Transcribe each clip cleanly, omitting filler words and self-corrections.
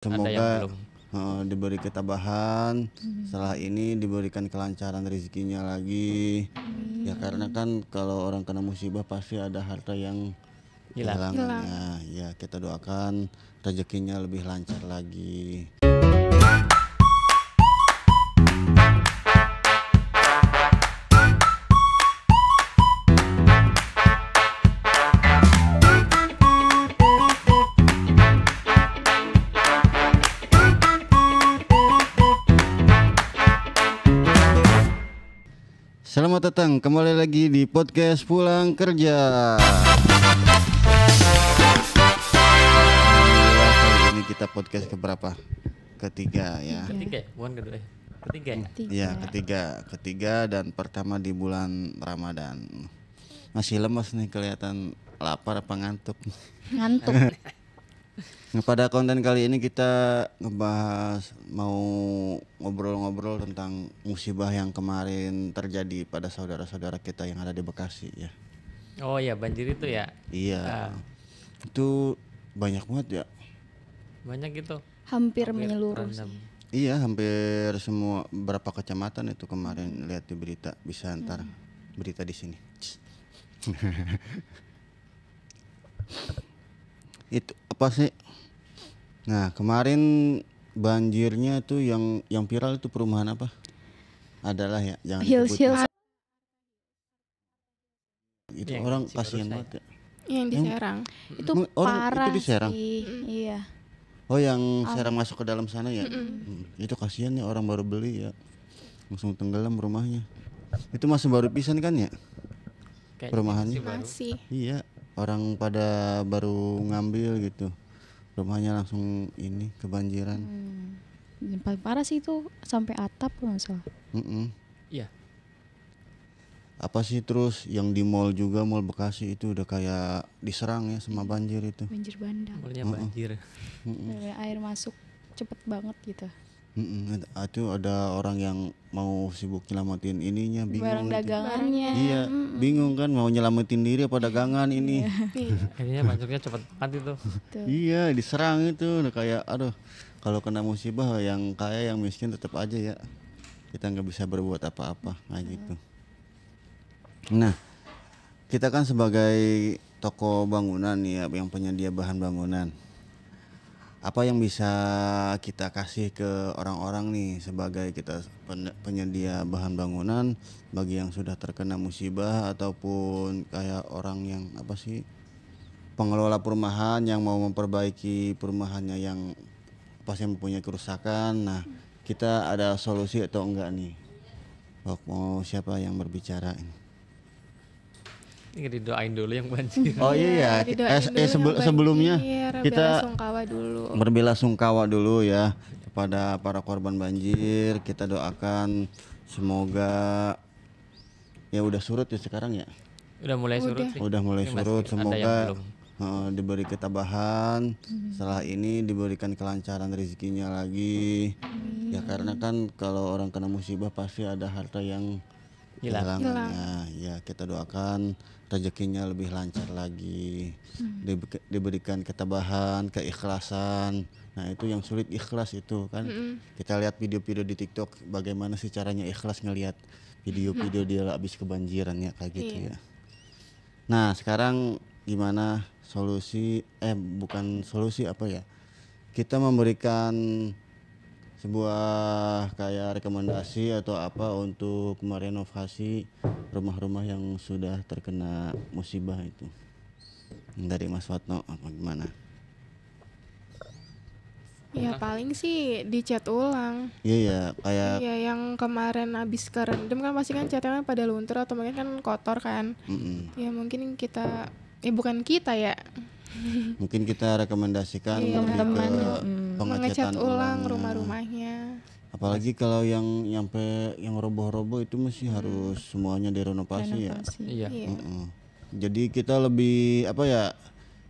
Ada yang Semoga belum. diberi ketabahan, setelah ini diberikan kelancaran rezekinya lagi. Ya karena kan kalau orang kena musibah pasti ada harta yang Hilang. kehilangannya. Ya kita doakan rezekinya lebih lancar lagi. Selamat datang kembali lagi di podcast Pulang Kerja. Alhamdulillah kali ini kita podcast keberapa? Ketiga ya. Ketiga, bukan kedua. Ketiga ya? Iya ketiga dan pertama di bulan Ramadan. Masih lemas nih, kelihatan lapar apa ngantuk. Ngantuk. Nah, pada konten kali ini kita ngebahas, mau ngobrol-ngobrol tentang musibah yang kemarin terjadi pada saudara-saudara kita yang ada di Bekasi ya. Oh ya, banjir itu ya. Iya. Itu banyak banget ya. Banyak gitu. Hampir menyeluruh. Random. Iya, hampir semua, berapa kecamatan itu kemarin lihat di berita, bisa ntar berita di sini. Itu apa sih? Nah, kemarin banjirnya tuh yang viral itu perumahan apa? Adalah ya, jangan Hills. itu Yang orang Cibarusah kasihan ya? banget ya. Yang di Yang- Serang. Itu Orang parah itu di Serang? sih. Iya. Oh, yang Serang masuk ke dalam sana ya? Itu kasihan ya, orang baru beli ya, langsung tenggelam rumahnya. Itu masih baru pisan kan ya? Kayaknya Perumahannya? masih baru. Masih. Iya, orang pada baru ngambil gitu, rumahnya langsung ini kebanjiran. Yang paling parah sih itu sampai atap kalau nggak salah. Iya. Apa sih terus yang di mall juga, mall Bekasi itu udah kayak diserang ya sama banjir itu. Banjir bandang. Mulanya banjir. Bener-bener air masuk cepet banget gitu. Itu ada orang yang mau sibuk nyelamatin ininya, bingung. Barang gitu. dagangannya. Iya, bingung kan mau nyelamatin diri apa dagangan ini. Akhirnya banjirnya cepet banget itu. Tuh. Iya, diserang itu udah kayak aduh, kalau kena musibah yang kaya yang miskin tetap aja ya. Kita nggak bisa berbuat apa-apa kayak gitu. Nah, kita kan sebagai toko bangunan ya, yang penyedia bahan bangunan. Apa yang bisa kita kasih ke orang-orang nih sebagai kita penyedia bahan bangunan bagi yang sudah terkena musibah ataupun kayak orang yang apa sih, pengelola perumahan yang mau memperbaiki perumahannya yang pasti mempunyai kerusakan. Nah, kita ada solusi atau enggak nih? Mau siapa yang berbicara ini? Ini didoain dulu yang banjir. Oh iya, Didoain dulu yang sebelumnya banjir, kita belasungkawa dulu. berbelasungkawa dulu ya kepada para korban banjir. Kita doakan semoga ya udah surut ya sekarang ya. Udah mulai surut sih. Udah mulai Ini masih surut, ada yang semoga belum. diberi ketabahan, setelah ini diberikan kelancaran rezekinya lagi. Ya karena kan kalau orang kena musibah pasti ada harta yang Hilang. kehilangannya. Ya kita doakan rezekinya lebih lancar lagi, diberikan ketabahan, keikhlasan. Nah itu yang sulit, ikhlas itu kan. Kita lihat video-video di TikTok bagaimana sih caranya ikhlas ngelihat video-video dia habis kebanjiran ya kayak gitu ya. Nah sekarang gimana solusi, bukan solusi apa ya, kita memberikan sebuah kayak rekomendasi atau apa untuk merenovasi rumah-rumah yang sudah terkena musibah itu. Dari Mas Watno apa gimana? Ya paling sih dicat ulang. Iya ya, kayak Iya yang kemarin abis kerendam kan pasti kan catnya pada luntur atau mungkin kan kotor kan. Ya mungkin kita, bukan kita ya, mungkin kita rekomendasikan Iya. lebih ke mengecat pengecatan ulang ulangnya. rumah-rumahnya. Apalagi kalau yang nyampe yang roboh-roboh itu mesti harus semuanya direnovasi ya. Iya. Iya. Jadi kita lebih apa ya,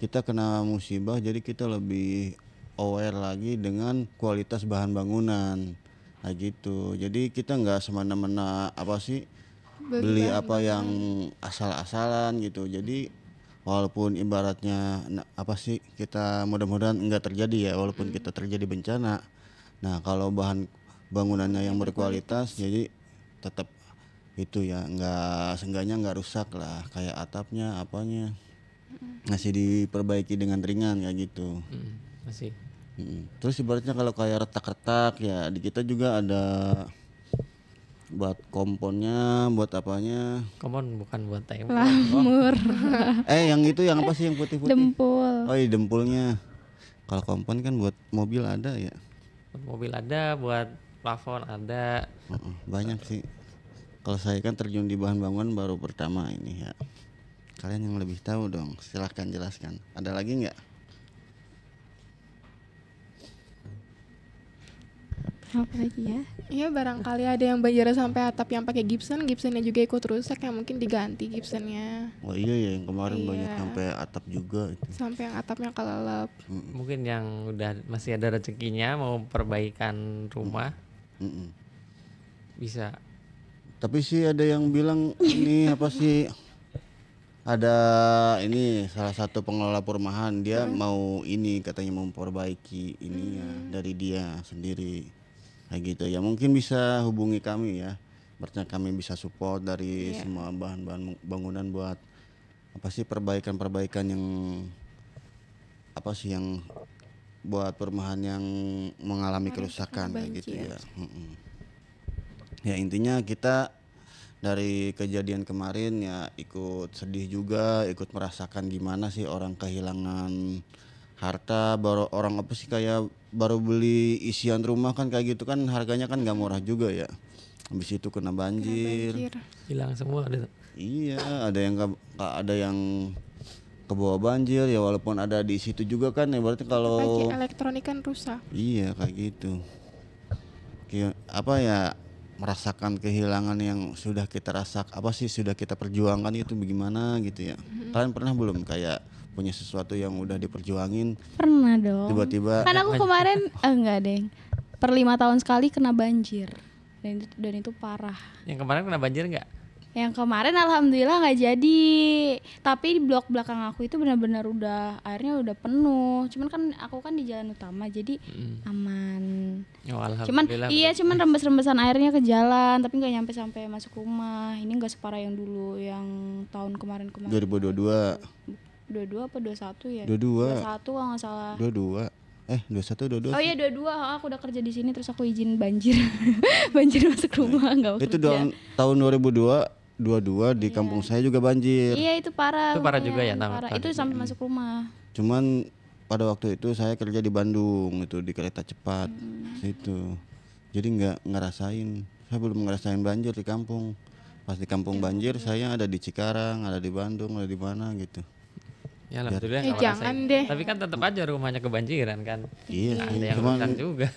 kita kena musibah jadi kita lebih aware lagi dengan kualitas bahan bangunan kayak gitu. Jadi kita nggak semena-mena apa sih beli apa yang asal-asalan gitu. Jadi walaupun ibaratnya apa sih, kita mudah-mudahan enggak terjadi ya, walaupun kita terjadi bencana. Nah, kalau bahan bangunannya yang berkualitas jadi tetap itu ya, seenggaknya enggak rusak lah, kayak atapnya apanya masih diperbaiki dengan ringan kayak gitu. Masih. Terus ibaratnya kalau kayak retak-retak ya di kita juga ada buat komponnya, buat apanya. Kompon bukan buat tembok. Lamur, Yang itu yang apa sih yang putih-putih? dempul. Oh iya, dempulnya. Kalau kompon kan buat mobil ada ya. Buat mobil ada, buat plafon ada. Banyak sih. Kalau saya kan terjun di bahan bangunan baru pertama ini ya. Kalian yang lebih tahu dong, silahkan jelaskan. Ada lagi nggak? Apa lagi ya? Iya, barangkali ada yang banjir sampai atap yang pakai gipsonnya juga ikut rusak, yang mungkin diganti gipsonnya. Oh iya ya, yang kemarin Iya. banyak sampai atap juga itu. Sampai yang atapnya kelelep. Mungkin yang udah masih ada rezekinya mau perbaikan rumah Mm-mm. bisa. Tapi sih ada yang bilang ini apa sih? Ada ini salah satu pengelola perumahan, dia mau ini katanya mau memperbaiki ininya dari dia sendiri. Kayak gitu ya, mungkin bisa hubungi kami ya. Berarti kami bisa support dari semua bahan-bahan bangunan buat apa sih, perbaikan-perbaikan yang apa sih, yang buat perumahan yang mengalami kerusakan kayak gitu ya. Ya intinya kita dari kejadian kemarin ya ikut sedih juga, ikut merasakan gimana sih orang kehilangan harta, baru orang apa sih, kayak baru beli isian rumah kan kayak gitu kan, harganya kan nggak murah juga ya. Habis itu kena banjir. Hilang semua ada. Iya, ada yang ke bawah banjir ya, walaupun ada di situ juga kan ya, berarti kalau Pakai elektronik kan rusak. iya kayak gitu. Apa ya, merasakan kehilangan yang sudah kita sudah kita perjuangkan itu bagaimana gitu ya. Kalian pernah belum kayak punya sesuatu yang udah diperjuangin Pernah dong. tiba-tiba Kan aku kemarin enggak deh. Per 5 tahun sekali kena banjir. Dan itu parah. Yang kemarin kena banjir nggak? Yang kemarin alhamdulillah nggak jadi. Tapi di blok belakang aku itu benar-benar airnya udah penuh. Cuman kan aku kan di jalan utama jadi aman. Oh, Cuman alhamdulillah. cuman rembes-rembesan airnya ke jalan, tapi nggak nyampe sampai masuk rumah. Ini nggak separah yang dulu, yang tahun kemarin-kemarin. 2022 22 apa 21 ya? 22 21 kalau nggak salah. 21 22 Oh iya 22, aku udah kerja di sini terus aku izin banjir. Banjir masuk rumah nggak itu kerja. tahun 2022 di kampung saya juga banjir. Iya itu parah. Itu parah lumayan, juga ya, parah. Itu sampai masuk rumah. Cuman pada waktu itu saya kerja di Bandung itu di kereta cepat situ. Jadi nggak ngerasain, saya belum ngerasain banjir di kampung. Pas di kampung banjir saya ada di Cikarang, ada di Bandung, ada di mana gitu. Ya alhamdulillah nggak jangan ngerasain. deh. Tapi kan tetap aja rumahnya kebanjiran kan. Iya Ada sih, yang cuman rusak juga.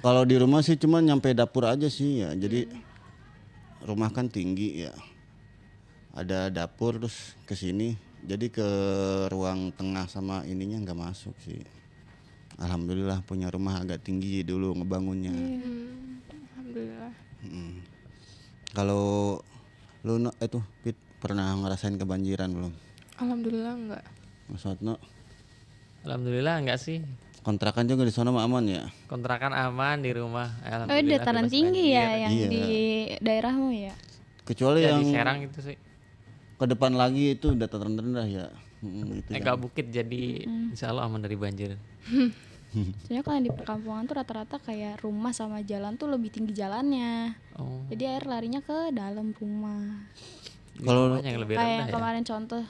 kalau di rumah sih cuman nyampe dapur aja sih ya. Jadi rumah kan tinggi ya. Ada dapur terus ke sini. Jadi ke ruang tengah sama ininya nggak masuk sih. Alhamdulillah punya rumah agak tinggi dulu ngebangunnya. Alhamdulillah. Kalau lu Pit, pernah ngerasain kebanjiran belum? Alhamdulillah enggak. Mas Watno, Alhamdulillah enggak sih. kontrakan juga di sana mah aman ya? Kontrakan aman di rumah. Oh Alhamdulillah. dataran bebas tinggi banjir. ya yang Iya. di daerahmu ya. Kecuali Ya, yang di Serang itu sih. ke depan lagi itu dataran rendah ya. Itu Enggak bukit jadi insya Allah aman dari banjir. Soalnya kalau yang di perkampungan tuh rata-rata kayak rumah sama jalan tuh lebih tinggi jalannya. Oh. Jadi air larinya ke dalam rumah. Kalau Rumahnya yang lebih Kayak rendah yang ya. kemarin contoh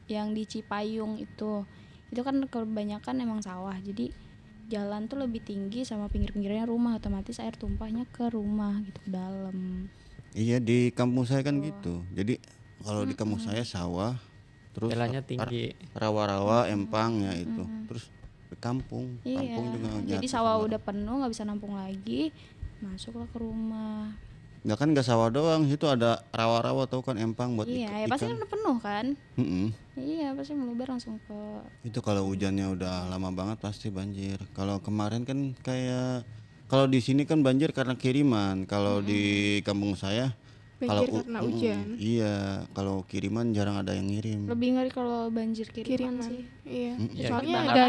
yang di Cipayung itu kan kebanyakan emang sawah. Jadi jalan tuh lebih tinggi sama pinggir-pinggirnya rumah, otomatis air tumpahnya ke rumah gitu ke dalam. iya di kampung saya kan gitu. Jadi kalau di kampung saya sawah, terus Jalannya tinggi. rawa-rawa, empang ya itu. Terus ke kampung Iya. juga Jadi nyatu sawah semua. udah penuh nggak bisa nampung lagi, masuklah ke rumah. Nggak kan nggak sawah doang, situ ada rawa-rawa tau kan, empang buat Iya, ya pasti kan udah penuh kan. Mm-mm. Iya, pasti meluber langsung ke. Itu kalau hujannya udah lama banget pasti banjir. Kalau kemarin kan kayak, kalau di sini kan banjir karena kiriman. Kalau di kampung saya banjir karena hujan. Iya, kalau kiriman jarang ada yang ngirim. Lebih ngeri kalau banjir kiriman sih. Iya. Ya, Soalnya kita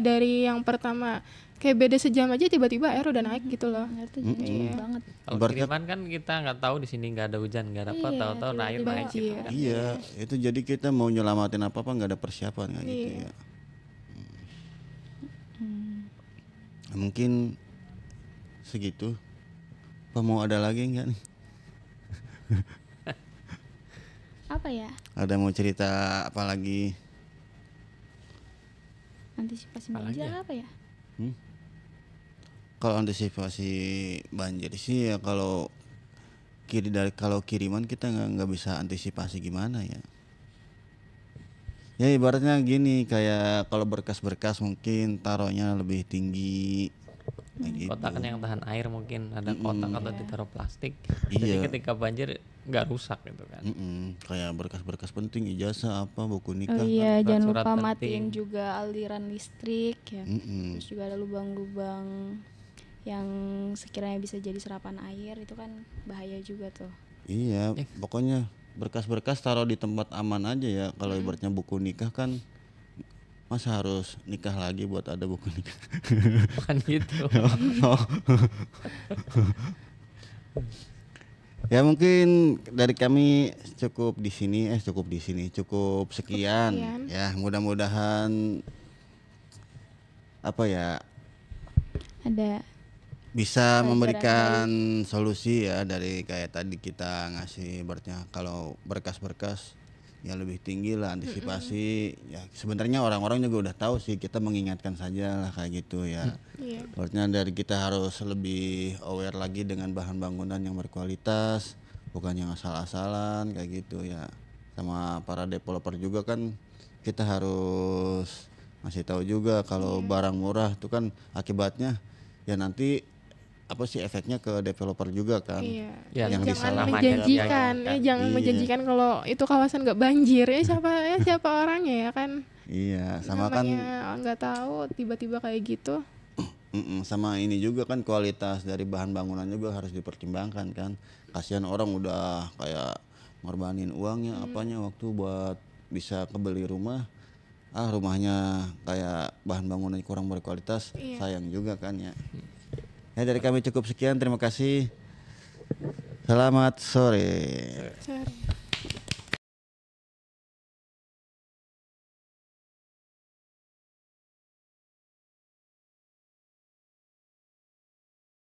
dari yang pertama kayak beda sejam aja tiba-tiba air udah naik gitu loh. Air tuh jadi cepet banget. Kalau Ibaratnya- kiriman kan kita nggak tahu di sini nggak ada hujan, nggak ada apa, Iya, tahu-tahu air tiba-tiba naik gitu banjir. kan. Iya, itu jadi kita mau nyelamatin apa-apa nggak ada persiapan kayak gitu Iya. ya. Mungkin segitu. Apa mau ada lagi nggak nih? Apa ya? Ada mau cerita apa lagi? Antisipasi Apalagi banjir ya? apa ya? Kalau antisipasi banjir sih ya kalau kiriman kita nggak bisa antisipasi gimana ya. Ya ibaratnya gini, kayak kalau berkas-berkas mungkin taruhnya lebih tinggi kayak gitu. Kotak kan yang tahan air mungkin ada kotak atau ditaruh plastik. Jadi Iya. ketika banjir nggak rusak gitu kan. Kayak berkas-berkas penting, ijazah apa, buku Oh nikah. iya, surat- jangan surat lupa penting. matiin juga aliran listrik ya. Mm-mm. Terus juga ada lubang-lubang yang sekiranya bisa jadi serapan air, itu kan bahaya juga tuh. Iya, pokoknya berkas-berkas taruh di tempat aman aja ya. Kalau ibaratnya buku nikah kan masa harus nikah lagi buat ada buku nikah. Bukan gitu. Ya mungkin dari kami cukup cukup sekian. Ya, mudah-mudahan apa ya Ada bisa Pelajaran memberikan solusi ya dari kayak tadi kita ngasih ibaratnya kalau berkas-berkas ya lebih tinggi lah antisipasi. Ya sebenarnya orang-orang juga udah tahu sih, kita mengingatkan saja lah kayak gitu ya. Iya. Artinya dari kita harus lebih aware lagi dengan bahan bangunan yang berkualitas, bukan yang asal-asalan kayak gitu ya. Sama para developer juga kan kita harus masih tahu juga kalau barang murah itu kan akibatnya ya nanti apa sih efeknya ke developer juga kan. Iya. Ya, Yang jangan disalahin menjanjikan, kan. jangan Iya. menjanjikan kalau itu kawasan nggak banjir. Siapa orangnya ya kan? Iya, sama kan Namanya nggak tahu tiba-tiba kayak gitu. sama ini juga kan kualitas dari bahan bangunan juga harus dipertimbangkan kan. Kasihan orang udah kayak ngorbanin uangnya apanya waktu buat bisa kebeli rumah. Rumahnya kayak bahan bangunannya kurang berkualitas, sayang juga kan ya. Ya dari kami cukup sekian, terima kasih. Selamat sore. Sorry.